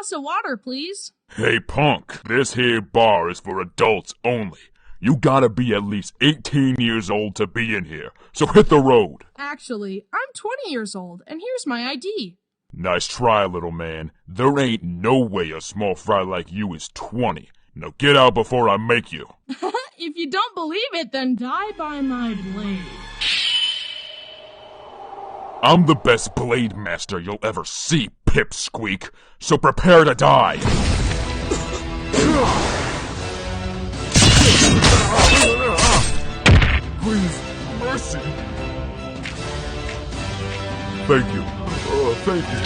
glass of water, please. Hey, punk, this here bar is for adults only. You gotta be at least 18 years old to be in here, so hit the road. Actually, I'm 20 years old, and here's my ID. Nice try, little man. There ain't no way a small fry like you is 20. Now get out before I make you. If you don't believe it, then die by my blade. I'm the best blade master you'll ever see, pipsqueak, so prepare to die. Please, mercy. Thank you. Thank you.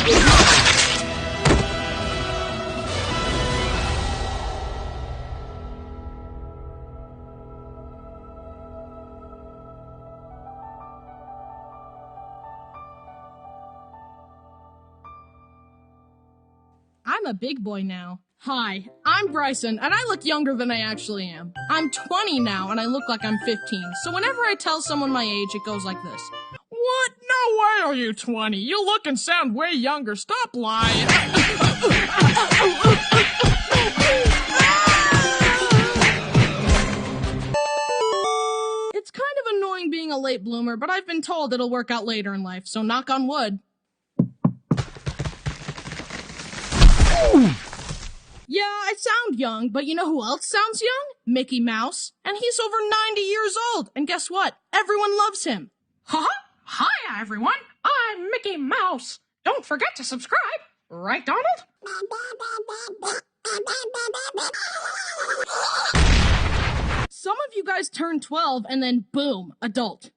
I'm a big boy now. Hi, I'm Bryson, and I look younger than I actually am. I'm 20 now, and I look like I'm 15, so whenever I tell someone my age, it goes like this. What? No way are you 20. You look and sound way younger. Stop lying. It's kind of annoying being a late bloomer, but I've been told it'll work out later in life, so knock on wood. Yeah, I sound young, but you know who else sounds young? Mickey Mouse. And he's over 90 years old. And guess what? Everyone loves him. Haha! Hi, everyone. I'm Mickey Mouse. Don't forget to subscribe. Right, Donald? Some of you guys turn 12 and then boom, adult.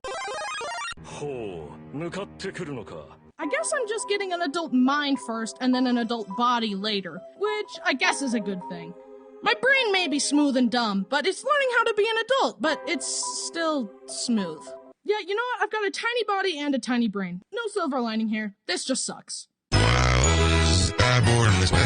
I guess I'm just getting an adult mind first and then an adult body later, which I guess is a good thing. My brain may be smooth and dumb, but it's learning how to be an adult, but it's still smooth. Yeah, you know what? I've got a tiny body and a tiny brain. No silver lining here. This just sucks. Was I born this way?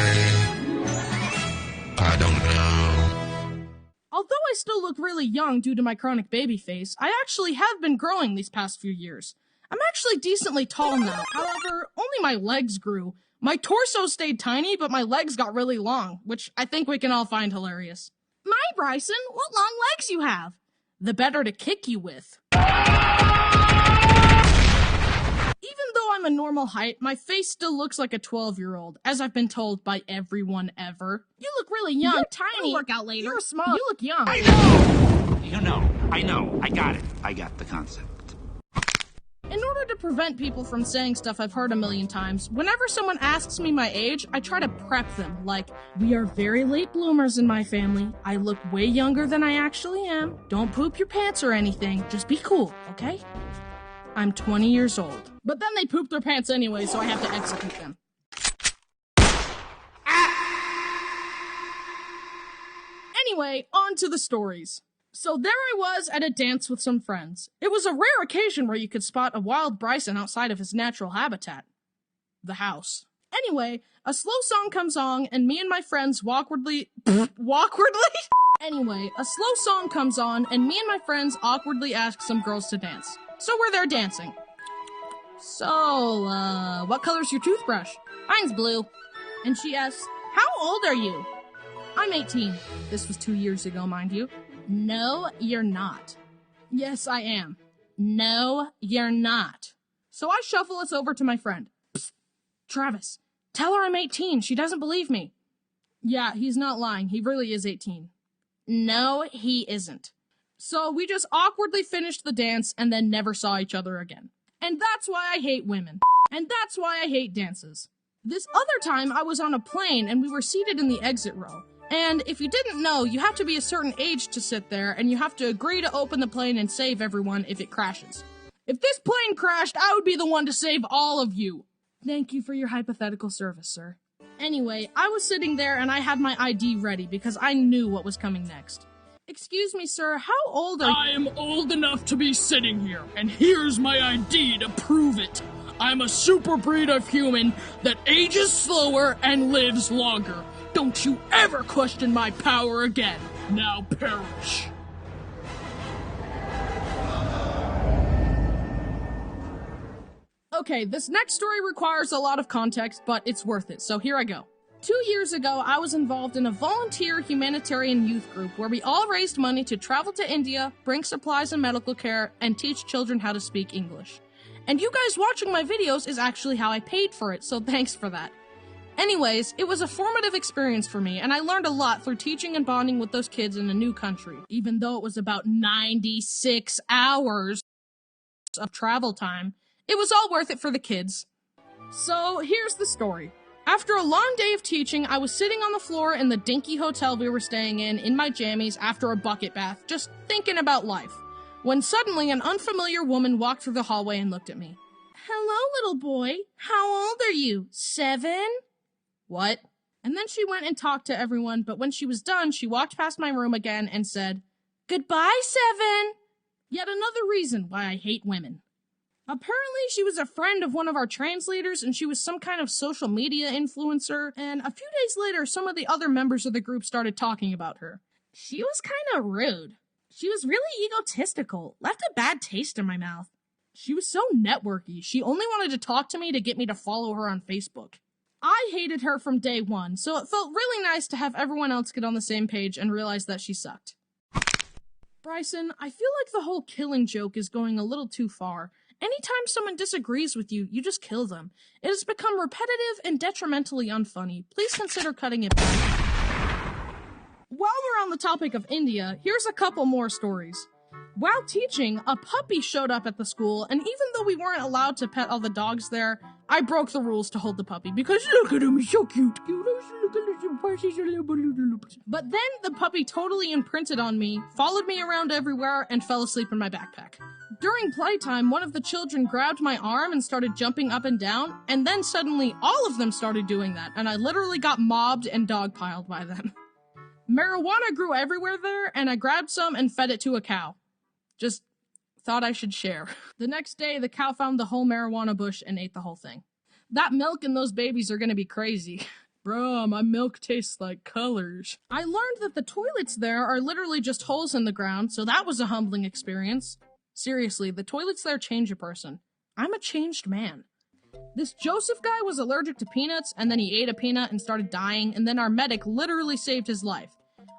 I don't know. Although I still look really young due to my chronic baby face, I actually have been growing these past few years. I'm actually decently tall now. However, only my legs grew. My torso stayed tiny, but my legs got really long, which I think we can all find hilarious. My Bryson, what long legs you have? The better to kick you with. Even though I'm a normal height, my face still looks like a 12-year-old, as I've been told by everyone ever. You look really young. You're tiny. You'll work out later. You're small. You look young. I know! I know. I got it. I got the concept. In order to prevent people from saying stuff I've heard a million times, whenever someone asks me my age, I try to prep them, like, we are very late bloomers in my family. I look way younger than I actually am. Don't poop your pants or anything. Just be cool, okay? I'm 20 years old. But then they poop their pants anyway, so I have to execute them. Anyway, on to the stories. So there I was at a dance with some friends. It was a rare occasion where you could spot a wild Bryson outside of his natural habitat. The house. Anyway, a slow song comes on, and me and my friends awkwardly ask some girls to dance. So we're there dancing. So, what color's your toothbrush? Mine's blue. And she asks, how old are you? I'm 18. This was 2 years ago, mind you. No, you're not. Yes, I am. No, you're not. So I shuffle us over to my friend. Psst, Travis, tell her I'm 18. She doesn't believe me. Yeah, he's not lying. He really is 18. No, he isn't. So we just awkwardly finished the dance and then never saw each other again. And that's why I hate women. And that's why I hate dances. This other time I was on a plane and we were seated in the exit row. And if you didn't know, you have to be a certain age to sit there, and you have to agree to open the plane and save everyone if it crashes. If this plane crashed, I would be the one to save all of you. Thank you for your hypothetical service, sir. Anyway, I was sitting there and I had my ID ready because I knew what was coming next. Excuse me, sir, how old are you? I am old enough to be sitting here, and here's my ID to prove it. I'm a super breed of human that ages slower and lives longer. Don't you ever question my power again. Now perish. Okay, this next story requires a lot of context, but it's worth it, so here I go. 2 years ago, I was involved in a volunteer humanitarian youth group where we all raised money to travel to India, bring supplies and medical care, and teach children how to speak English. And you guys watching my videos is actually how I paid for it, so thanks for that. Anyways, it was a formative experience for me, and I learned a lot through teaching and bonding with those kids in a new country, even though it was about 96 hours of travel time. It was all worth it for the kids. So here's the story. After a long day of teaching, I was sitting on the floor in the dinky hotel we were staying in my jammies after a bucket bath, just thinking about life, when suddenly an unfamiliar woman walked through the hallway and looked at me. "Hello, little boy. How old are you? 7? What? And then she went and talked to everyone, but when she was done, she walked past my room again and said, "Goodbye, 7. Yet another reason why I hate women. Apparently, she was a friend of one of our translators, and she was some kind of social media influencer, and a few days later, some of the other members of the group started talking about her. She was kind of rude. She was really egotistical, left a bad taste in my mouth. She was so networky. She only wanted to talk to me to get me to follow her on Facebook. I hated her from day one, so it felt really nice to have everyone else get on the same page and realize that she sucked." Bryson, I feel like the whole killing joke is going a little too far. Anytime someone disagrees with you, you just kill them. It has become repetitive and detrimentally unfunny. Please consider cutting it back. While we're on the topic of India, here's a couple more stories. While teaching, a puppy showed up at the school, and even though we weren't allowed to pet all the dogs there, I broke the rules to hold the puppy because look at him, he's so cute. But then the puppy totally imprinted on me, followed me around everywhere, and fell asleep in my backpack. During playtime, one of the children grabbed my arm and started jumping up and down, and then suddenly all of them started doing that, and I literally got mobbed and dogpiled by them. Marijuana grew everywhere there, and I grabbed some and fed it to a cow. Just thought I should share. The next day, the cow found the whole marijuana bush and ate the whole thing. That milk and those babies are gonna be crazy. Bruh, my milk tastes like colors. I learned that the toilets there are literally just holes in the ground, so that was a humbling experience. Seriously, the toilets there change a person. I'm a changed man. This Joseph guy was allergic to peanuts, and then he ate a peanut and started dying, and then our medic literally saved his life.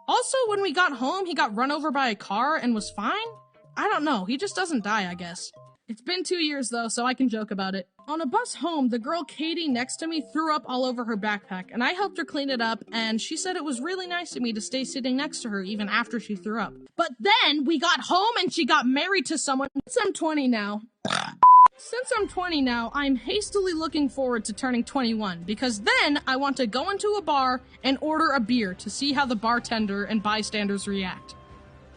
Also, when we got home, he got run over by a car and was fine? I don't know, he just doesn't die, I guess. It's been 2 years though, so I can joke about it. On a bus home, the girl Katie next to me threw up all over her backpack, and I helped her clean it up, and she said it was really nice of me to stay sitting next to her even after she threw up. But then, we got home and she got married to someone. Since I'm 20 now, I'm hastily looking forward to turning 21, because then I want to go into a bar and order a beer to see how the bartender and bystanders react.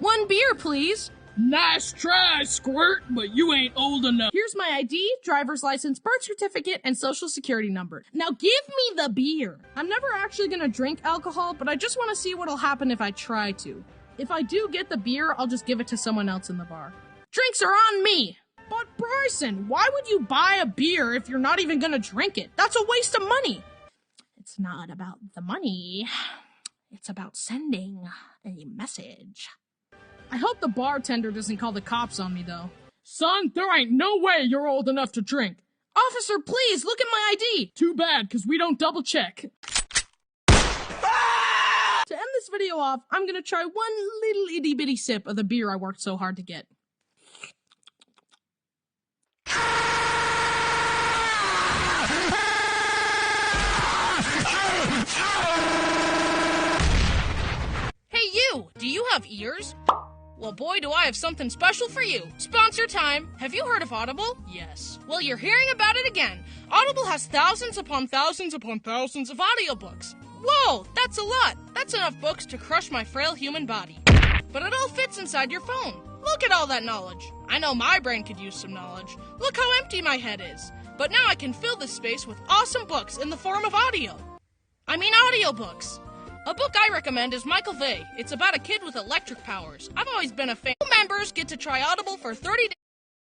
1 beer, please! Nice try, Squirt, but you ain't old enough. Here's my ID, driver's license, birth certificate, and social security number. Now give me the beer. I'm never actually gonna drink alcohol, but I just want to see what'll happen if I try to. If I do get the beer, I'll just give it to someone else in the bar. Drinks are on me! But Bryson, why would you buy a beer if you're not even gonna drink it? That's a waste of money! It's not about the money. It's about sending a message. I hope the bartender doesn't call the cops on me, though. Son, there ain't no way you're old enough to drink. Officer, please, look at my ID! Too bad, because we don't double check. To end this video off, I'm gonna try one little itty-bitty sip of the beer I worked so hard to get. Hey you! Do you have ears? Well, boy, do I have something special for you. Sponsor time. Have you heard of Audible? Yes. Well, you're hearing about it again. Audible has thousands upon thousands upon thousands of audiobooks. Whoa, that's a lot. That's enough books to crush my frail human body. But it all fits inside your phone. Look at all that knowledge. I know my brain could use some knowledge. Look how empty my head is. But now I can fill this space with awesome books in the form of audiobooks. A book I recommend is Michael Vey. It's about a kid with electric powers. I've always been a fan. Members get to try Audible for 30 days.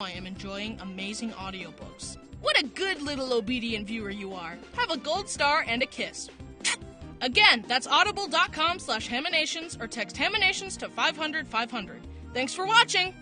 I am enjoying amazing audiobooks. What a good little obedient viewer you are. Have a gold star and a kiss. Again, that's audible.com/Haminations or text Haminations to 500-500. Thanks for watching.